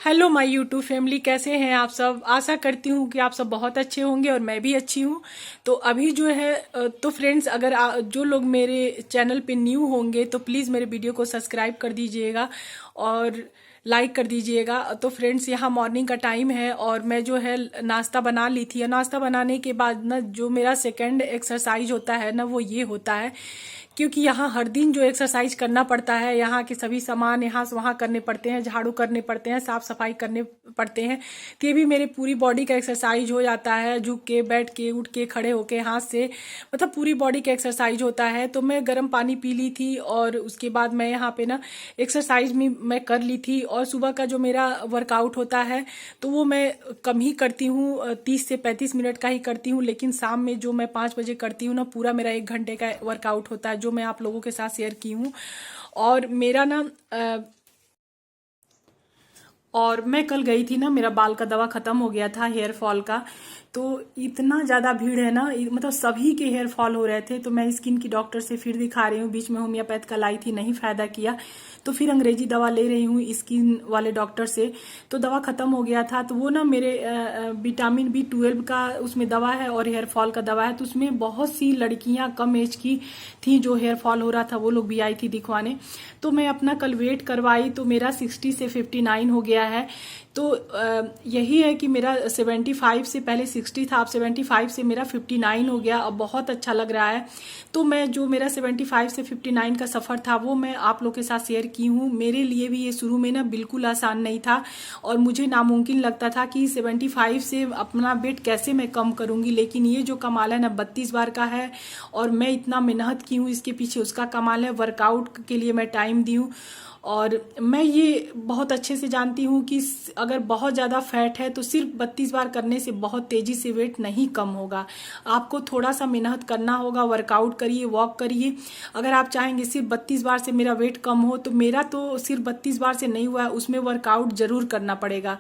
Hello my YouTube family, कैसे हैं आप सब। आशा करती हूँ कि आप सब बहुत अच्छे होंगे और मैं भी अच्छी हूँ। तो अभी जो है तो फ्रेंड्स, अगर जो लोग मेरे चैनल पे न्यू होंगे तो प्लीज़ मेरे वीडियो को सब्सक्राइब कर दीजिएगा और लाइक कर दीजिएगा। तो फ्रेंड्स, यहाँ मॉर्निंग का टाइम है और मैं जो है नाश्ता बना ली थी। नाश्ता बनाने के बाद ना जो मेरा सेकंड एक्सरसाइज होता है ना, वो ये होता है, क्योंकि यहाँ हर दिन जो एक्सरसाइज करना पड़ता है, यहाँ के सभी सामान यहाँ से वहाँ करने पड़ते हैं, झाड़ू करने पड़ते हैं, साफ सफाई करने पड़ते हैं। तो ये भी मेरे पूरी बॉडी का एक्सरसाइज हो जाता है। झुक के, बैठ के, उठ के, खड़े होके, हाथ से, मतलब पूरी बॉडी का एक्सरसाइज होता है। तो मैं गर्म पानी पी ली थी और उसके बाद मैं यहाँ पे ना एक्सरसाइज भी मैं कर ली थी। और सुबह का जो मेरा वर्कआउट होता है तो वो मैं कम ही करती हूँ, 30 से 35 मिनट का ही करती हूँ। लेकिन शाम में जो मैं 5 बजे करती हूँ ना, पूरा मेरा 1 घंटे का वर्कआउट होता है, जो मैं आप लोगों के साथ शेयर की हूँ। और मेरा ना और मैं कल गई थी ना, मेरा बाल का दवा खत्म हो गया था, हेयर फॉल का। तो इतना ज़्यादा भीड़ है ना, मतलब सभी के हेयर फॉल हो रहे थे। तो मैं स्किन की डॉक्टर से फिर दिखा रही हूँ। बीच में होम्योपैथ का लाई थी, नहीं फायदा किया, तो फिर अंग्रेजी दवा ले रही हूँ स्किन वाले डॉक्टर से। तो दवा खत्म हो गया था, तो वो ना मेरे विटामिन B12 का उसमें दवा है और हेयर फॉल का दवा है। तो उसमें बहुत सी लड़कियां कम एज की थी जो हेयर फॉल हो रहा था, वो लोग भी आई थी दिखवाने। तो मैं अपना कल वेट करवाई तो मेरा 60 से 59 हो गया है। तो यही है कि मेरा 75 से पहले 60 था, अब 75 से मेरा 59 हो गया। अब बहुत अच्छा लग रहा है। तो मैं जो मेरा 75 से 59 का सफ़र था वो मैं आप लोग के साथ शेयर की हूँ। मेरे लिए भी ये शुरू में ना बिल्कुल आसान नहीं था और मुझे नामुमकिन लगता था कि 75 से अपना वेट कैसे मैं कम करूँगी। लेकिन ये जो कमाल है ना, 32 बार का है और मैं इतना मेहनत की हूँ इसके पीछे, उसका कमाल है। वर्कआउट के लिए मैं टाइम दी हूँ और मैं ये बहुत अच्छे से जानती हूँ कि अगर बहुत ज़्यादा फैट है तो सिर्फ 32 बार करने से बहुत तेज़ी से वेट नहीं कम होगा। आपको थोड़ा सा मेहनत करना होगा, वर्कआउट करिए, वॉक करिए। अगर आप चाहेंगे सिर्फ 32 बार से मेरा वेट कम हो, तो मेरा तो सिर्फ 32 बार से नहीं हुआ है, उसमें वर्कआउट जरूर करना पड़ेगा।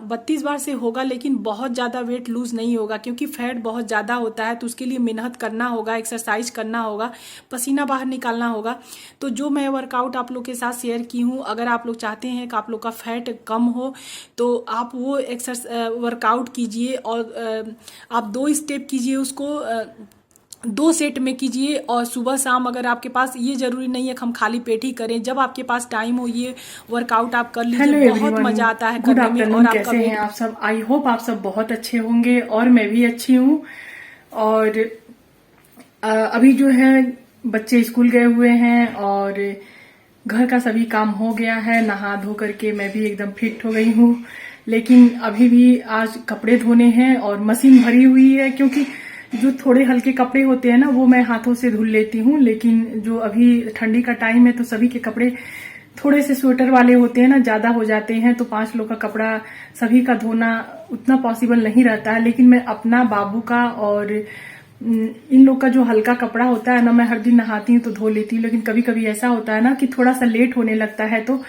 32 बार से होगा लेकिन बहुत ज़्यादा वेट लूज नहीं होगा, क्योंकि फैट बहुत ज़्यादा होता है। तो उसके लिए मेहनत करना होगा, एक्सरसाइज करना होगा, पसीना बाहर निकालना होगा। तो जो मैं वर्कआउट आप लोग के साथ शेयर की हूँ, अगर आप लोग चाहते हैं कि आप लोग का फैट कम हो तो आप वो वर्कआउट कीजिए और आप 2 स्टेप कीजिए उसको, 2 सेट में कीजिए। और सुबह शाम, अगर आपके पास, ये जरूरी नहीं है कि हम खाली पेट ही करें, जब आपके पास टाइम हो ये वर्कआउट आप कर हेलो लीजिए, बहुत एवरीवन, मजा आता है गुड करने में और आफ्टरनून। आपका कैसे हैं वेट। आप सब? आई होप आप सब बहुत अच्छे होंगे और मैं भी अच्छी हूँ। और अभी जो है बच्चे स्कूल गए हुए हैं और घर का सभी काम हो गया है। नहा धो करके मैं भी एकदम फिट हो गई हूँ। लेकिन अभी भी आज कपड़े धोने हैं और मशीन भरी हुई है, क्योंकि जो थोड़े हल्के कपड़े होते हैं ना वो मैं हाथों से धुल लेती हूँ। लेकिन जो अभी ठंडी का टाइम है तो सभी के कपड़े थोड़े से स्वेटर वाले होते हैं ना, ज्यादा हो जाते हैं। तो 5 लोग का कपड़ा सभी का धोना उतना पॉसिबल नहीं रहता है। लेकिन मैं अपना, बाबू का और इन लोग का जो हल्का कपड़ा होता है ना, मैं हर दिन नहाती हूँ तो धो लेती हूँ। लेकिन कभी कभी ऐसा होता है ना कि थोड़ा सा लेट होने लगता है, तो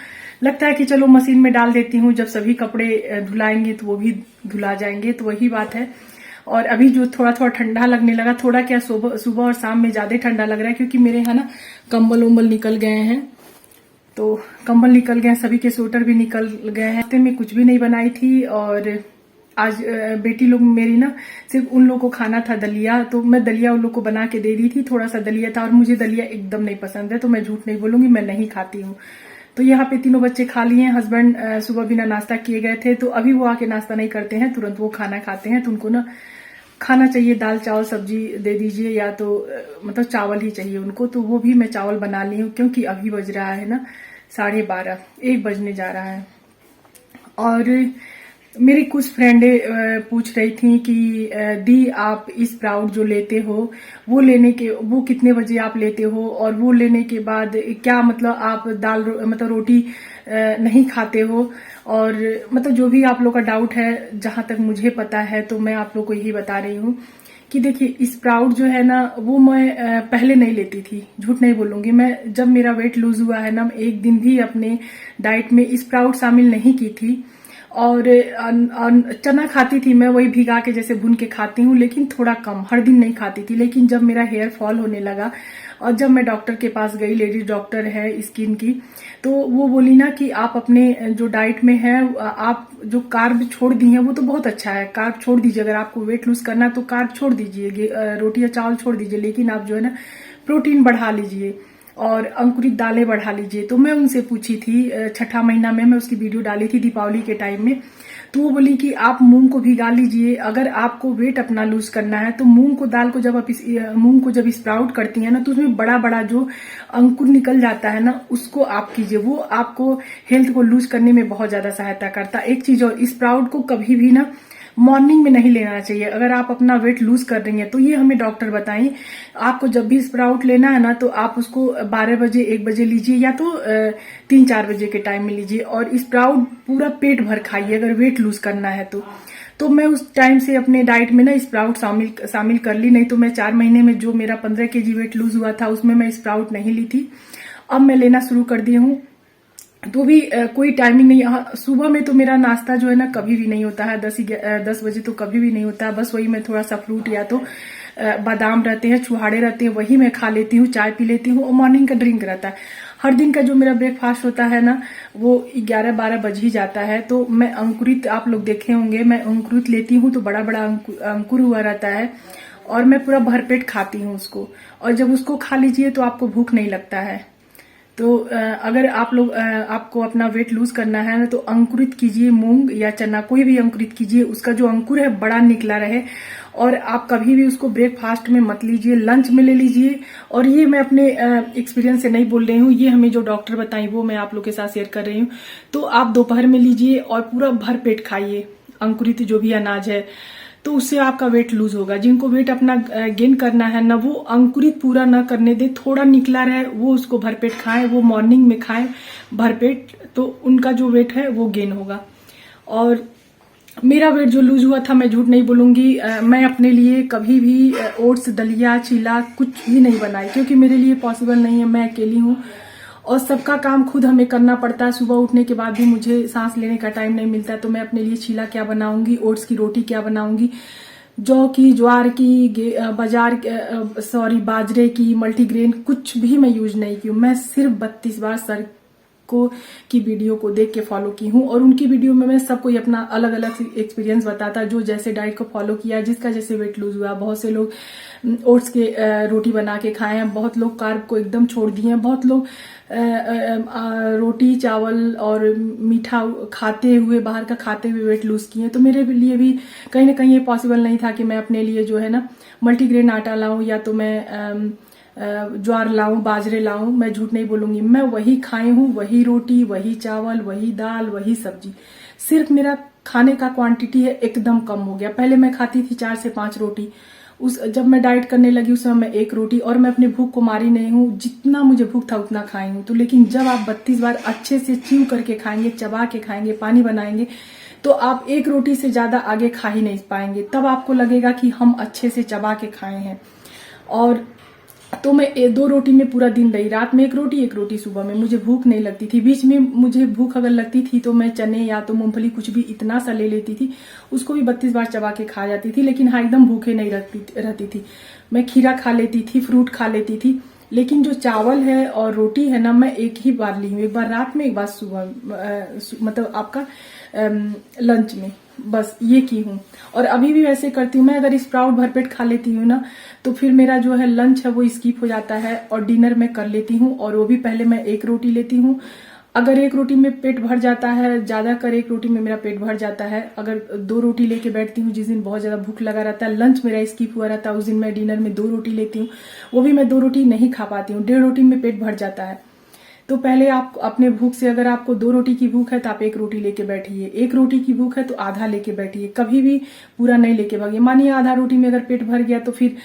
लगता है कि चलो मशीन में डाल देती हूँ, जब सभी कपड़े धुलाएंगे तो वो भी धुला जाएंगे। तो वही बात है। और अभी जो थोड़ा थोड़ा ठंडा लगने लगा, थोड़ा क्या, सुबह सुबह और शाम में ज्यादा ठंडा लग रहा है, क्योंकि मेरे यहाँ ना कंबल उम्बल निकल गए हैं। तो कंबल निकल गए, सभी के स्वेटर भी निकल गए हैं। हफ्ते में कुछ भी नहीं बनाई थी और आज बेटी लोग मेरी ना, सिर्फ उन लोग को खाना था दलिया, तो मैं दलिया उन लोग को बना के दे दी थी। थोड़ा सा दलिया था और मुझे दलिया एकदम नहीं पसंद है, तो मैं झूठ नहीं बोलूंगी, मैं नहीं खाती हूँ। तो यहाँ पे तीनों बच्चे खा लिए हैं। हस्बैंड सुबह बिना नाश्ता किए गए थे, तो अभी वो आके नाश्ता नहीं करते हैं, तुरंत वो खाना खाते हैं। तो उनको ना खाना चाहिए, दाल चावल सब्जी दे दीजिए, या तो मतलब चावल ही चाहिए उनको। तो वो भी मैं चावल बना ली हूँ, क्योंकि अभी बज रहा है ना 12:30, 1 बजने जा रहा है। और मेरी कुछ फ्रेंडें पूछ रही थी कि दी, आप स्प्राउट जो लेते हो वो लेने के, वो कितने बजे आप लेते हो, और वो लेने के बाद क्या मतलब आप दाल मतलब रोटी नहीं खाते हो, और मतलब जो भी आप लोग का डाउट है, जहां तक मुझे पता है तो मैं आप लोग को यही बता रही हूँ कि देखिए, स्प्राउट जो है ना वो मैं पहले नहीं लेती थी, झूठ नहीं बोलूंगी। मैं जब मेरा वेट लूज हुआ है ना, एक दिन भी अपने डाइट में स्प्राउट शामिल नहीं की थी। और चना खाती थी मैं, वही भिगा के जैसे भून के खाती हूँ, लेकिन थोड़ा कम, हर दिन नहीं खाती थी। लेकिन जब मेरा हेयर फॉल होने लगा और जब मैं डॉक्टर के पास गई, लेडीज डॉक्टर है स्किन की, तो वो बोली ना कि आप अपने जो डाइट में है, आप जो कार्ब छोड़ दी हैं वो तो बहुत अच्छा है, कार्ब छोड़ दीजिए। अगर आपको वेट लूज करना है तो कार्ब छोड़ दीजिए, रोटी या चावल छोड़ दीजिए, लेकिन आप जो है ना प्रोटीन बढ़ा लीजिए और अंकुरित दालें बढ़ा लीजिए। तो मैं उनसे पूछी थी, छठा महीना में मैं उसकी वीडियो डाली थी दीपावली के टाइम में, तो वो बोली कि आप मूंग को भिगा लीजिए। अगर आपको वेट अपना लूज करना है तो मूंग को, दाल को जब आप मूंग को जब स्प्राउट करती हैं ना, तो उसमें बड़ा बड़ा जो अंकुर निकल जाता है ना, उसको आप कीजिए, वो आपको हेल्थ को लूज करने में बहुत ज्यादा सहायता करता है। एक चीज और, स्प्राउट को कभी भी ना मॉर्निंग में नहीं लेना चाहिए। अगर आप अपना वेट लूज कर रही हैं तो ये हमें डॉक्टर बताई, आपको जब भी स्प्राउट लेना है ना तो आप उसको 12 बजे 1 बजे लीजिए, या तो 3-4 बजे के टाइम में लीजिए, और स्प्राउट पूरा पेट भर खाइए अगर वेट लूज करना है तो मैं उस टाइम से अपने डाइट में ना स्प्राउट शामिल कर ली। नहीं तो मैं 4 महीने में जो मेरा 15 kg वेट लूज हुआ था उसमें मैं स्प्राउट नहीं ली थी। अब मैं लेना शुरू कर दी हूँ, तो भी कोई टाइमिंग नहीं। सुबह में तो मेरा नाश्ता जो है ना कभी भी नहीं होता है, 10 बजे तो कभी भी नहीं होता है। बस वही मैं थोड़ा सा फ्रूट या तो बादाम रहते हैं, छुहाड़े रहते हैं, वही मैं खा लेती हूँ, चाय पी लेती हूँ, और मॉर्निंग का ड्रिंक रहता है। हर दिन का जो मेरा ब्रेकफास्ट होता है ना वो 11-12 बज ही जाता है। तो मैं अंकुरित, आप लोग देखे होंगे, मैं अंकुरित लेती हूँ तो बड़ा बड़ा अंकुर हुआ रहता है, और मैं पूरा भरपेट खाती हूँ उसको। और जब उसको खा लीजिए तो आपको भूख नहीं लगता है। तो अगर आप लोग आपको अपना वेट लूज करना है ना तो अंकुरित कीजिए, मूंग या चना कोई भी अंकुरित कीजिए, उसका जो अंकुर है बड़ा निकला रहे। और आप कभी भी उसको ब्रेकफास्ट में मत लीजिए, लंच में ले लीजिए। और ये मैं अपने एक्सपीरियंस से नहीं बोल रही हूँ, ये हमें जो डॉक्टर बताई वो मैं आप लोग के साथ शेयर कर रही हूँ। तो आप दोपहर में लीजिए और पूरा भर पेट खाइए अंकुरित जो भी अनाज है, तो उससे आपका वेट लूज होगा। जिनको वेट अपना गेन करना है ना, वो अंकुरित पूरा ना करने दे, थोड़ा निकला रहे, वो उसको भरपेट खाएं, वो मॉर्निंग में खाएं भरपेट, तो उनका जो वेट है वो गेन होगा। और मेरा वेट जो लूज हुआ था, मैं झूठ नहीं बोलूंगी, मैं अपने लिए कभी भी ओट्स, दलिया, चीला कुछ भी नहीं बनाई, क्योंकि मेरे लिए पॉसिबल नहीं है, मैं अकेली हूँ और सबका काम खुद हमें करना पड़ता है। सुबह उठने के बाद भी मुझे सांस लेने का टाइम नहीं मिलता है, तो मैं अपने लिए चीला क्या बनाऊंगी, ओट्स की रोटी क्या बनाऊंगी, जौ की, ज्वार की, बाजरे की, मल्टीग्रेन कुछ भी मैं यूज नहीं की हूँ। मैं सिर्फ 32 बार सर को की वीडियो को देख के फॉलो की हूँ, और उनकी वीडियो में मैं सबको अपना अलग अलग एक्सपीरियंस बताता, जो जैसे डाइट को फॉलो किया, जिसका जैसे वेट लूज हुआ। बहुत से लोग ओट्स के रोटी बना के खाए हैं, बहुत लोग कार्ब को एकदम छोड़ दिए हैं, बहुत लोग रोटी चावल और मीठा खाते हुए, बाहर का खाते हुए वेट लूज किए। तो मेरे लिए भी कहीं ना कहीं ये पॉसिबल नहीं था कि मैं अपने लिए जो है ना मल्टीग्रेन आटा लाऊं, या तो मैं ज्वार लाऊं, बाजरे लाऊं। मैं झूठ नहीं बोलूंगी, मैं वही खाई हूँ, वही रोटी, वही चावल, वही दाल, वही सब्जी। सिर्फ मेरा खाने का क्वांटिटी है एकदम कम हो गया। पहले मैं खाती थी 4 से 5 रोटी, जब मैं डाइट करने लगी उस समय मैं 1 रोटी, और मैं अपनी भूख को मारी नहीं हूँ, जितना मुझे भूख था उतना खाई हूँ। तो लेकिन जब आप 32 बार अच्छे से च्यू करके खाएंगे, चबा के खाएंगे, पानी बनाएंगे, तो आप 1 रोटी से ज्यादा आगे खा ही नहीं पाएंगे। तब आपको लगेगा कि हम अच्छे से चबा के खाए हैं। और तो मैं 2 रोटी में पूरा दिन रही, रात में 1 रोटी, सुबह में। मुझे भूख नहीं लगती थी। बीच में मुझे भूख अगर लगती थी तो मैं चने या तो मूंगफली कुछ भी इतना सा ले लेती थी, उसको भी 32 बार चबा के खा जाती थी। लेकिन हाँ, एकदम भूखे नहीं रहती थी। मैं खीरा खा लेती थी, फ्रूट खा लेती थी। लेकिन जो चावल है और रोटी है ना, मैं एक ही बार ली हूँ, एक बार रात में, एक बार सुबह, मतलब आपका लंच में, बस ये की हूँ। और अभी भी वैसे करती हूँ। मैं अगर स्प्राउट भरपेट खा लेती हूँ ना, तो फिर मेरा जो है लंच है वो स्किप हो जाता है, और डिनर में कर लेती हूँ, और वो भी पहले मैं 1 रोटी लेती हूँ। अगर 1 रोटी में पेट भर जाता है, ज्यादा कर 1 रोटी में मेरा पेट भर जाता है। अगर 2 रोटी लेके बैठती हूँ, जिस दिन बहुत ज्यादा भूख लगा रहता है, लंच मेरा स्किप हुआ रहता है, उस दिन मैं डिनर में 2 रोटी लेती हूँ। वो भी मैं 2 रोटी नहीं खा पाती हूँ, 1.5 रोटी में पेट भर जाता है। तो पहले आप अपने भूख से, अगर आपको 2 रोटी की भूख है तो आप 1 रोटी लेके बैठिए, 1 रोटी की भूख है तो आधा लेके बैठिए, कभी भी पूरा नहीं लेके भागिए। मानिए आधा रोटी में अगर पेट भर गया तो फिर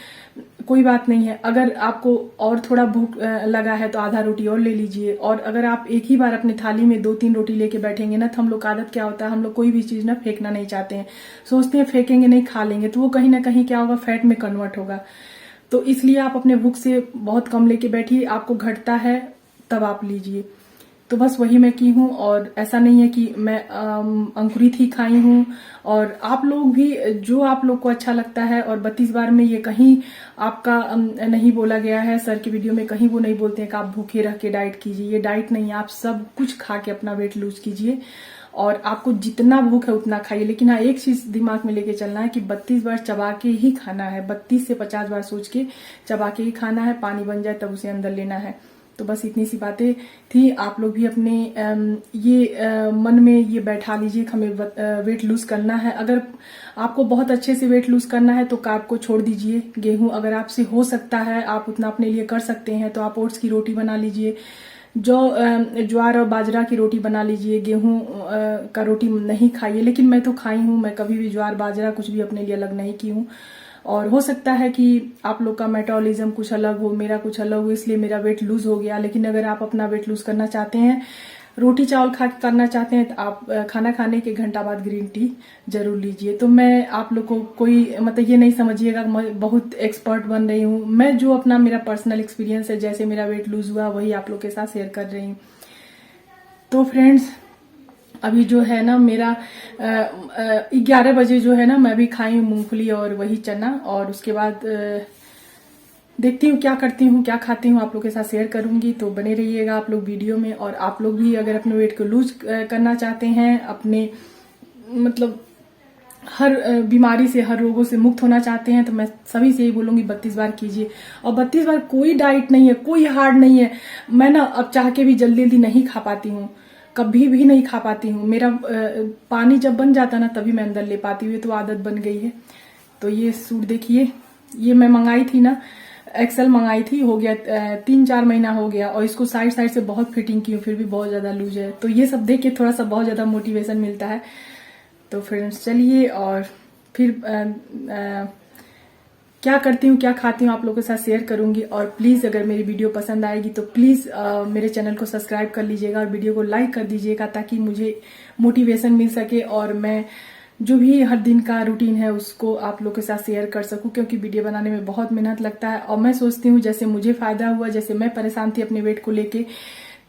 कोई बात नहीं है। अगर आपको और थोड़ा भूख लगा है तो आधा रोटी और ले लीजिए। और अगर आप एक ही बार अपनी थाली में 2-3 रोटी लेके बैठेंगे ना, तो हम लोग का आदत क्या होता है, हम लोग कोई भी चीज ना फेंकना नहीं चाहते हैं, सोचते हैं फेंकेंगे नहीं, खा लेंगे, तो वो कहीं ना कहीं क्या होगा, फैट में कन्वर्ट होगा। तो इसलिए आप अपने भूख से बहुत कम लेके बैठिए, आपको घटता है तब आप लीजिए। तो बस वही मैं की हूँ। और ऐसा नहीं है कि मैं अंकुरित ही खाई हूँ। और आप लोग भी, जो आप लोग को अच्छा लगता है, और 32 बार में ये कहीं आपका नहीं बोला गया है, सर की वीडियो में कहीं वो नहीं बोलते हैं कि आप भूखे रह के डाइट कीजिए। ये डाइट नहीं है, आप सब कुछ खा के अपना वेट लूज कीजिए और आपको जितना भूख है उतना खाइए। लेकिन हाँ, एक चीज दिमाग में लेके चलना है कि 32 बार चबा के ही खाना है। 32 से 50 बार सोच के चबा के ही खाना है, पानी बन जाए तब उसे अंदर लेना है। तो बस इतनी सी बातें थी। आप लोग भी अपने मन में ये बैठा लीजिए कि हमें वेट लूज करना है। अगर आपको बहुत अच्छे से वेट लूज करना है तो कार्ब को छोड़ दीजिए। गेहूं अगर आपसे हो सकता है, आप उतना अपने लिए कर सकते हैं, तो आप ओट्स की रोटी बना लीजिए। ज्वार और बाजरा की रोटी बना लीजिए। गेहूं का रोटी नहीं खाइए, लेकिन मैं तो खाई हूं। मैं कभी भी ज्वार बाजरा कुछ भी अपने लिए अलग नहीं की हूं। और हो सकता है कि आप लोग का मेटाबॉलिज्म कुछ अलग हो, मेरा कुछ अलग हो, इसलिए मेरा वेट लूज हो गया। लेकिन अगर आप अपना वेट लूज करना चाहते हैं, रोटी चावल खा के करना चाहते हैं, तो आप खाना खाने के घंटा बाद ग्रीन टी जरूर लीजिए। तो मैं आप लोग को कोई मतलब ये नहीं समझिएगा मैं बहुत एक्सपर्ट बन रही हूँ। मैं जो अपना मेरा पर्सनल एक्सपीरियंस है, जैसे मेरा वेट लूज हुआ, वही आप लोग के साथ शेयर कर रही हूँ। तो फ्रेंड्स, अभी जो है ना मेरा 11 बजे जो है ना, मैं भी खाई हूँ मूंगफली और वही चना। और उसके बाद देखती हूँ क्या करती हूँ, क्या खाती हूँ, आप लोग के साथ शेयर करूंगी। तो बने रहिएगा आप लोग वीडियो में। और आप लोग भी अगर अपने वेट को लूज करना चाहते हैं, अपने मतलब हर बीमारी से, हर रोगों से मुक्त होना चाहते हैं, तो मैं सभी से यही बोलूंगी 32 बार कीजिए। और 32 बार कोई डाइट नहीं है, कोई हार्ड नहीं है। मैं ना अब चाह के भी जल्दी जल्दी नहीं खा पाती हूँ, कभी भी नहीं खा पाती हूँ। मेरा पानी जब बन जाता ना तभी मैं अंदर ले पाती हूँ, तो आदत बन गई है। तो ये सूट देखिए, ये मैं मंगाई थी ना, एक्सेल मंगाई थी, हो गया 3-4 महीना हो गया। और इसको साइड साइड से बहुत फिटिंग की हूँ, फिर भी बहुत ज्यादा लूज है। तो ये सब देख के थोड़ा सा बहुत ज्यादा मोटिवेशन मिलता है। तो फ्रेंड्स चलिए, और फिर क्या करती हूँ, क्या खाती हूँ, आप लोगों के साथ शेयर करूंगी। और प्लीज अगर मेरी वीडियो पसंद आएगी तो प्लीज मेरे चैनल को सब्सक्राइब कर लीजिएगा और वीडियो को लाइक कर दीजिएगा, ताकि मुझे मोटिवेशन मिल सके और मैं जो भी हर दिन का रूटीन है उसको आप लोग के साथ शेयर कर सकूं। क्योंकि वीडियो बनाने में बहुत मेहनत लगता है, और मैं सोचती हूँ जैसे मुझे फायदा हुआ, जैसे मैं परेशान थी अपने वेट को लेके,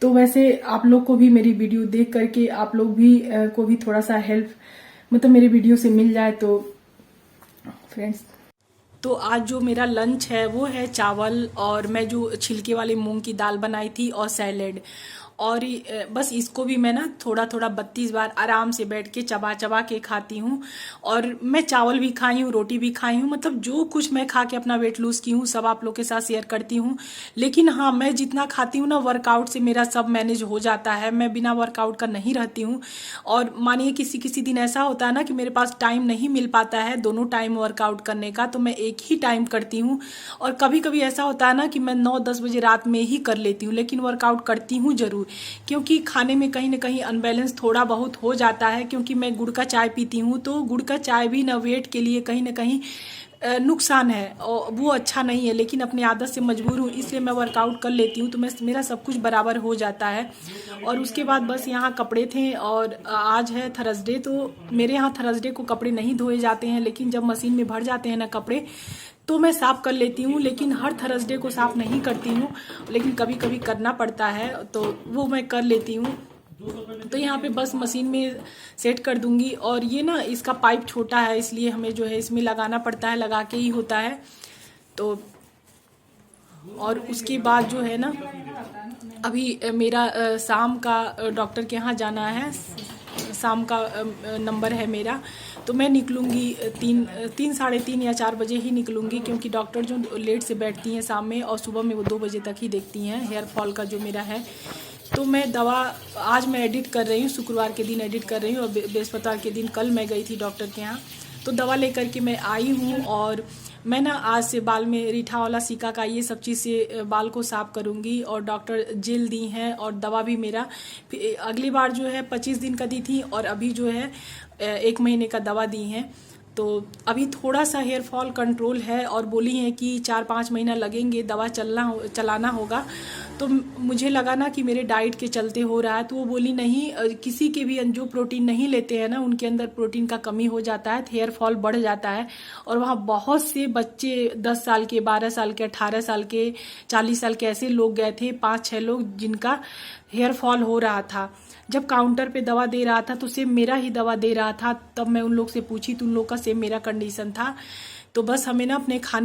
तो वैसे आप लोग को भी मेरी वीडियो देख करके आप लोग भी को भी थोड़ा सा हेल्प मतलब मेरे वीडियो से मिल जाए। तो फ्रेंड्स, तो आज जो मेरा लंच है वो है चावल, और मैं जो छिलके वाली मूंग की दाल बनाई थी, और सैलेड। और बस इसको भी मैं ना थोड़ा थोड़ा 32 बार आराम से बैठ के चबा चबा के खाती हूँ। और मैं चावल भी खाई हूँ, रोटी भी खाई हूँ, मतलब जो कुछ मैं खा के अपना वेट लूज की हूँ सब आप लोग के साथ शेयर करती हूँ। लेकिन हाँ, मैं जितना खाती हूँ ना, वर्कआउट से मेरा सब मैनेज हो जाता है। मैं बिना वर्कआउट का नहीं रहती हूँ। और मानिए किसी किसी दिन ऐसा होता है ना कि मेरे पास टाइम नहीं मिल पाता है दोनों टाइम वर्कआउट करने का, तो मैं एक ही टाइम करती हूँ। और कभी कभी ऐसा होता है ना कि मैं 9-10 बजे रात में ही कर लेती हूँ, लेकिन वर्कआउट करती हूँ जरूर। क्योंकि खाने में कहीं ना कहीं अनबैलेंस थोड़ा बहुत हो जाता है, क्योंकि मैं गुड़ का चाय पीती हूँ, तो गुड़ का चाय भी ना वेट के लिए कहीं ना कहीं नुकसान है, और वो अच्छा नहीं है। लेकिन अपनी आदत से मजबूर हूँ, इसलिए मैं वर्कआउट कर लेती हूँ, तो मेरा सब कुछ बराबर हो जाता है। और उसके बाद बस यहाँ कपड़े थे, और आज है थर्सडे, तो मेरे यहाँ थर्सडे को कपड़े नहीं धोए जाते हैं, लेकिन जब मशीन में भर जाते हैं ना कपड़े, तो मैं साफ कर लेती हूँ। लेकिन हर थर्सडे को साफ नहीं करती हूँ, लेकिन कभी कभी करना पड़ता है, तो वो मैं कर लेती हूँ। तो यहाँ पे बस मशीन में सेट कर दूंगी। और ये ना इसका पाइप छोटा है, इसलिए हमें जो है इसमें लगाना पड़ता है, लगा के ही होता है। तो और उसके बाद जो है ना, अभी मेरा शाम का डॉक्टर के यहाँ जाना है, शाम का नंबर है मेरा, तो मैं निकलूंगी 3-3:30 या 4 बजे ही निकलूंगी। क्योंकि डॉक्टर जो लेट से बैठती हैं शाम में, और सुबह में वो 2 बजे तक ही देखती हैं हेयर फॉल का जो मेरा है। तो मैं दवा आज मैं एडिट कर रही हूँ, शुक्रवार के दिन एडिट कर रही हूँ, और बृहस्पतिवार के दिन कल मैं गई थी डॉक्टर के यहाँ, तो दवा लेकर के मैं आई हूँ। और मैं ना आज से बाल में रीठा वाला सिका का ये सब चीज़ से बाल को साफ करूँगी। और डॉक्टर जेल दी हैं, और दवा भी मेरा अगली बार जो है 25 दिन का दी थी, और अभी जो है 1 महीने का दवा दी हैं। तो अभी थोड़ा सा हेयर फॉल कंट्रोल है और बोली हैं कि 4-5 महीना लगेंगे, दवा चलाना होगा। तो मुझे लगा ना कि मेरे डाइट के चलते हो रहा है, तो वो बोली नहीं, किसी के भी जो प्रोटीन नहीं लेते हैं ना उनके अंदर प्रोटीन का कमी हो जाता है, तो हेयर फॉल बढ़ जाता है। और वहाँ बहुत से बच्चे 10 साल के, 12 साल के, 18 साल के, 40 साल के ऐसे लोग गए थे, 5-6 लोग जिनका हेयर फॉल हो रहा था। जब काउंटर पे दवा दे रहा था तो सेम मेरा ही दवा दे रहा था, तब मैं उन लोग से पूछी तो उन लोग का सेम मेरा कंडीशन था। तो बस हमें ना अपने खाने